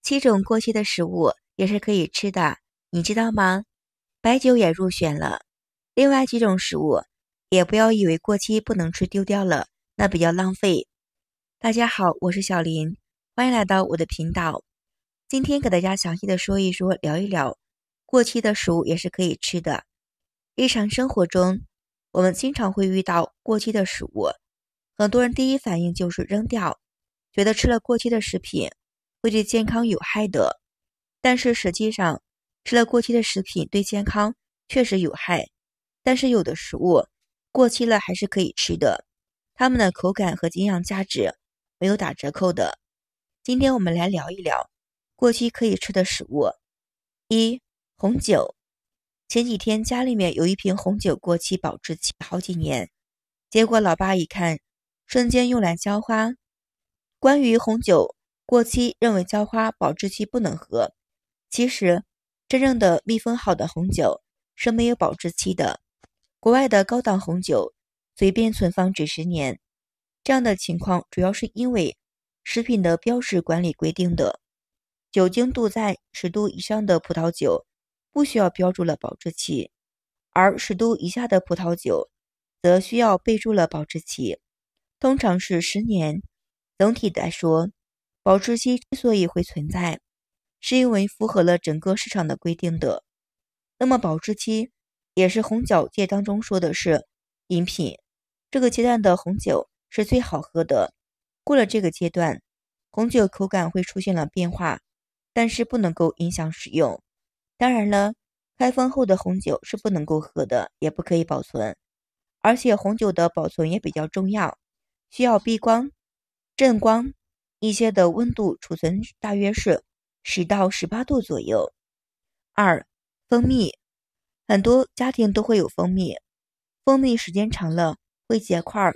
7种过期的食物也是可以吃的，你知道吗？白酒也入选了。另外几种食物，也不要以为过期不能吃丢掉了，那比较浪费。大家好，我是小林，欢迎来到我的频道。今天给大家详细的说一说，聊一聊过期的食物也是可以吃的。日常生活中，我们经常会遇到过期的食物，很多人第一反应就是扔掉，觉得吃了过期的食品会对健康有害的。但是实际上，吃了过期的食品对健康确实有害，但是有的食物过期了还是可以吃的，它们的口感和营养价值没有打折扣的。今天我们来聊一聊过期可以吃的食物。1. 红酒。前几天家里面有一瓶红酒过期保质期好几年，结果老爸一看，瞬间用来浇花。关于红酒过期，认为浇花保质期不能喝，其实真正的密封好的红酒是没有保质期的。国外的高档红酒随便存放几十年，这样的情况主要是因为食品的标识管理规定的。酒精度在10度以上的葡萄酒不需要标注了保质期，而10度以下的葡萄酒则需要备注了保质期，通常是10年。总体来说，保质期之所以会存在，是因为符合了整个市场的规定的。那么保质期也是红酒界当中说的是饮品，这个阶段的红酒是最好喝的。过了这个阶段，红酒口感会出现了变化，但是不能够影响食用。当然了，开封后的红酒是不能够喝的，也不可以保存。而且红酒的保存也比较重要，需要避光、正光一些的温度储存，大约是10到18度左右。2. 蜂蜜。很多家庭都会有蜂蜜，蜂蜜时间长了会结块、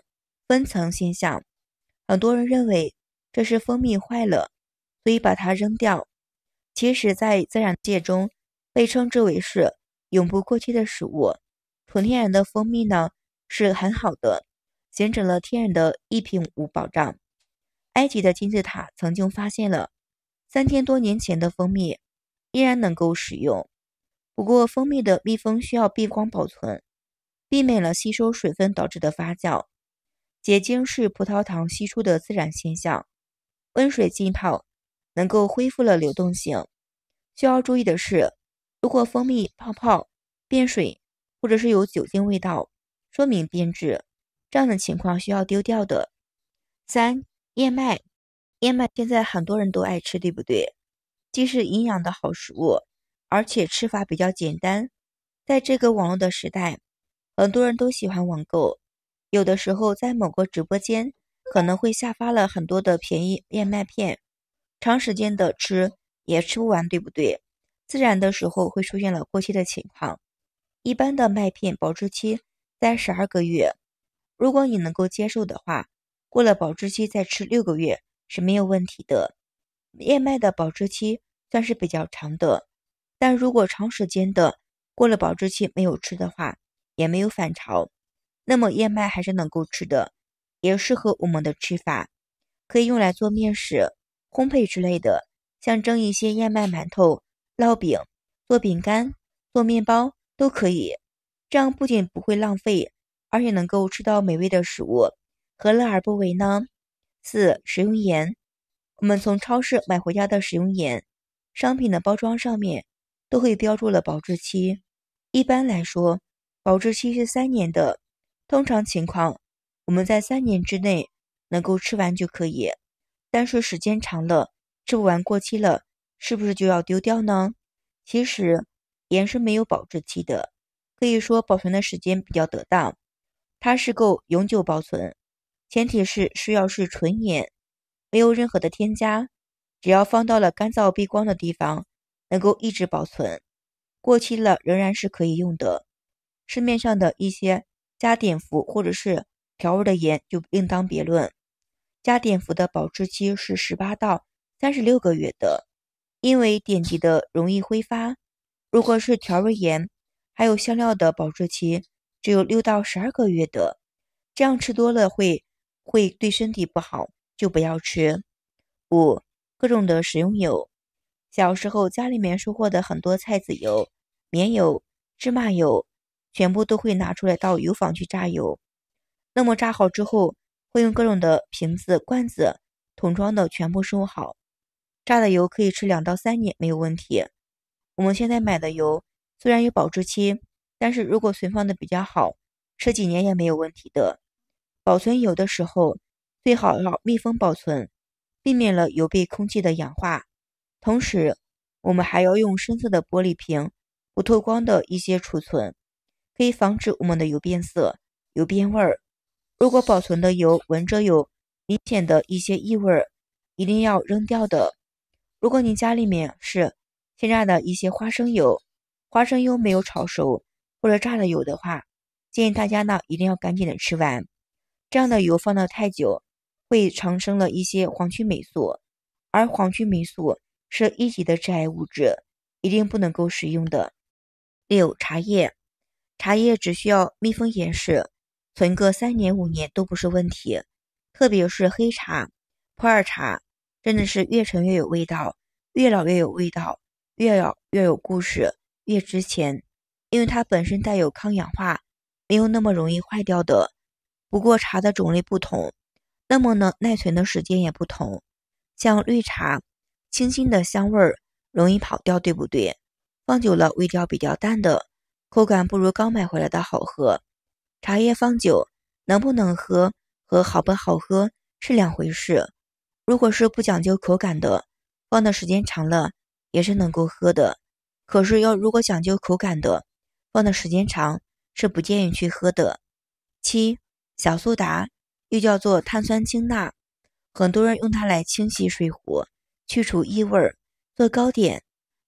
分层现象，很多人认为这是蜂蜜坏了，所以把它扔掉。其实在自然界中被称之为是永不过期的食物。纯天然的蜂蜜呢是很好的，形成了天然的一品无保障。埃及的金字塔曾经发现了3000多年前的蜂蜜，依然能够使用。不过蜂蜜的密封需要避光保存，避免了吸收水分导致的发酵。结晶是葡萄糖析出的自然现象，温水浸泡能够恢复了流动性。需要注意的是，如果蜂蜜泡泡变水或者是有酒精味道，说明变质，这样的情况需要丢掉的。3. 燕麦。燕麦现在很多人都爱吃，对不对？既是营养的好食物，而且吃法比较简单。在这个网络的时代，很多人都喜欢网购，有的时候在某个直播间可能会下发了很多的便宜燕麦片，长时间的吃也吃不完，对不对？自然的时候会出现了过期的情况。一般的麦片保质期在12个月，如果你能够接受的话，过了保质期再吃6个月是没有问题的。燕麦的保质期算是比较长的，但如果长时间的过了保质期没有吃的话，也没有反潮，那么燕麦还是能够吃的，也适合我们的吃法，可以用来做面食、烘焙之类的，像蒸一些燕麦馒头、烙饼、做饼干、做面包都可以。这样不仅不会浪费，而且能够吃到美味的食物，何乐而不为呢？ 4. 食用盐。我们从超市买回家的食用盐，商品的包装上面都会标注了保质期。一般来说，保质期是3年的，通常情况我们在3年之内能够吃完就可以。但是时间长了，吃不完过期了，是不是就要丢掉呢？其实盐是没有保质期的，可以说保存的时间比较得当，它是够永久保存，前提是需要是纯盐，没有任何的添加，只要放到了干燥避光的地方，能够一直保存，过期了仍然是可以用的。市面上的一些加碘伏或者是调味的盐就另当别论，加碘伏的保质期是18到36个月的，因为碘级的容易挥发。如果是调味盐还有香料的保质期只有6到12个月的，这样吃多了会对身体不好，就不要吃。5. 各种的食用油。小时候家里面收获的很多菜籽油、棉油、芝麻油，全部都会拿出来到油坊去榨油。那么榨好之后，会用各种的瓶子、罐子、桶装的全部收好。榨的油可以吃2到3年没有问题。我们现在买的油虽然有保质期，但是如果存放的比较好，吃几年也没有问题的。保存油的时候，最好要密封保存，避免了油被空气的氧化。同时，我们还要用深色的玻璃瓶，不透光的一些储存，可以防止我们的油变色、油变味儿。如果保存的油闻着有明显的一些异味，一定要扔掉的。如果你家里面是现榨的一些花生油没有炒熟或者榨的油的话，建议大家呢一定要赶紧的吃完。这样的油放得太久，会产生了一些黄曲霉素，而黄曲霉素是1级的致癌物质，一定不能够食用的。6. 茶叶，茶叶只需要密封严实，存个3年5年都不是问题。特别是黑茶、普洱茶，真的是越陈越有味道，越老越有味道，越老越有故事，越值钱。因为它本身带有抗氧化，没有那么容易坏掉的。不过茶的种类不同，那么呢耐存的时间也不同。像绿茶，清新的香味儿容易跑掉，对不对？放久了味道比较淡的，口感不如刚买回来的好喝。茶叶放久能不能喝和好不好喝是两回事。如果是不讲究口感的，放的时间长了也是能够喝的。可是如果讲究口感的，放的时间长是不建议去喝的。7. 小苏打，又叫做碳酸氢钠，很多人用它来清洗水壶，去除异味，做糕点。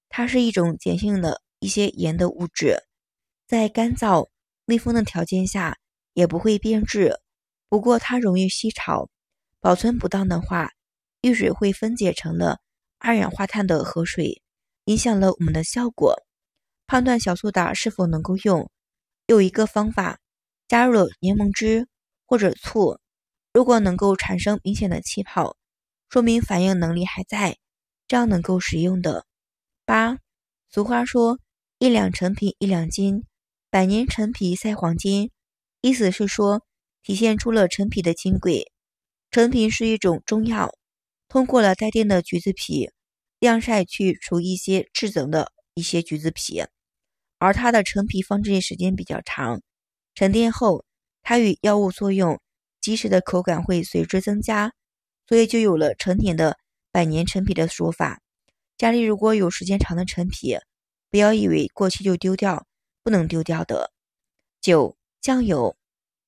它是一种碱性的一些盐的物质，在干燥密封的条件下也不会变质，不过它容易吸潮，保存不当的话，遇水会分解成了二氧化碳的河水，影响了我们的效果。判断小苏打是否能够用，有一个方法，加入了柠檬汁或者醋，如果能够产生明显的气泡，说明反应能力还在，这样能够使用的。8. 俗话说1两陈皮1两金，100年陈皮赛黄金，意思是说体现出了陈皮的金贵。陈皮是一种中药，通过了带电的橘子皮晾晒去除一些致增的一些橘子皮，而它的陈皮放置时间比较长，沉淀后它与药物作用，即食的口感会随之增加，所以就有了陈年的100年陈皮的说法。家里如果有时间长的陈皮，不要以为过期就丢掉，不能丢掉的。9. 酱油，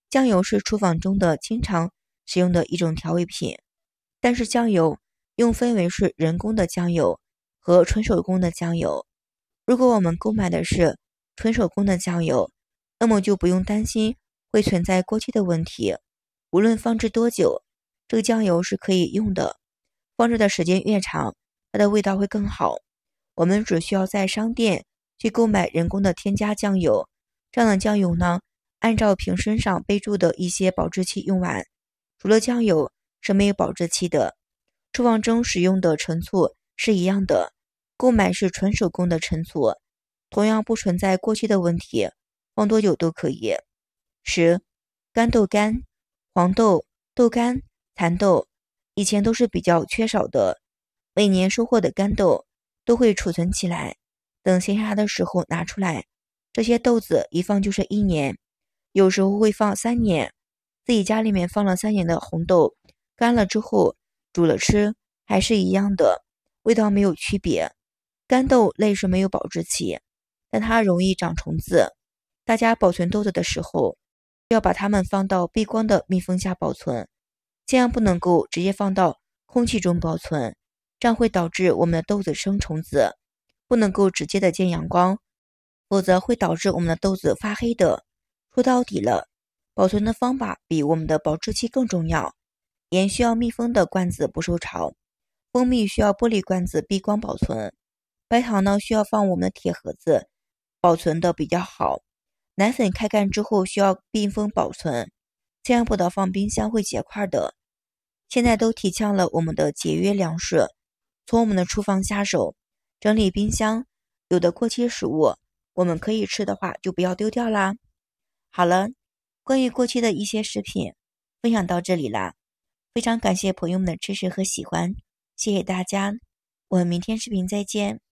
酱油是厨房中的经常使用的一种调味品，但是酱油又分为是人工的酱油和纯手工的酱油。如果我们购买的是纯手工的酱油，那么就不用担心会存在过期的问题，无论放置多久，这个酱油是可以用的，放置的时间越长，它的味道会更好。我们只需要在商店去购买人工的添加酱油，这样的酱油呢，按照瓶身上备注的一些保质期用完，除了酱油是没有保质期的。厨房中使用的陈醋是一样的，购买是纯手工的陈醋，同样不存在过期的问题，放多久都可以。10. 干豆干，黄豆、豆干、蚕豆以前都是比较缺少的，每年收获的干豆都会储存起来，等闲暇的时候拿出来，这些豆子一放就是1年，有时候会放3年。自己家里面放了3年的红豆，干了之后煮了吃还是一样的，味道没有区别。干豆类是没有保质期，但它容易长虫子，大家保存豆子的时候要把它们放到避光的密封下保存，千万不能够直接放到空气中保存，这样会导致我们的豆子生虫子。不能够直接的见阳光，否则会导致我们的豆子发黑的。说到底了，保存的方法比我们的保质期更重要。盐需要密封的罐子不受潮，蜂蜜需要玻璃罐子避光保存，白糖呢需要放我们的铁盒子保存的比较好。奶粉开干之后需要密封保存，千万不能放冰箱会结块的。现在都提倡了我们的节约粮食，从我们的厨房下手，整理冰箱，有的过期食物我们可以吃的话就不要丢掉啦。好了，关于过期的一些食品分享到这里啦，非常感谢朋友们的支持和喜欢，谢谢大家，我们明天视频再见。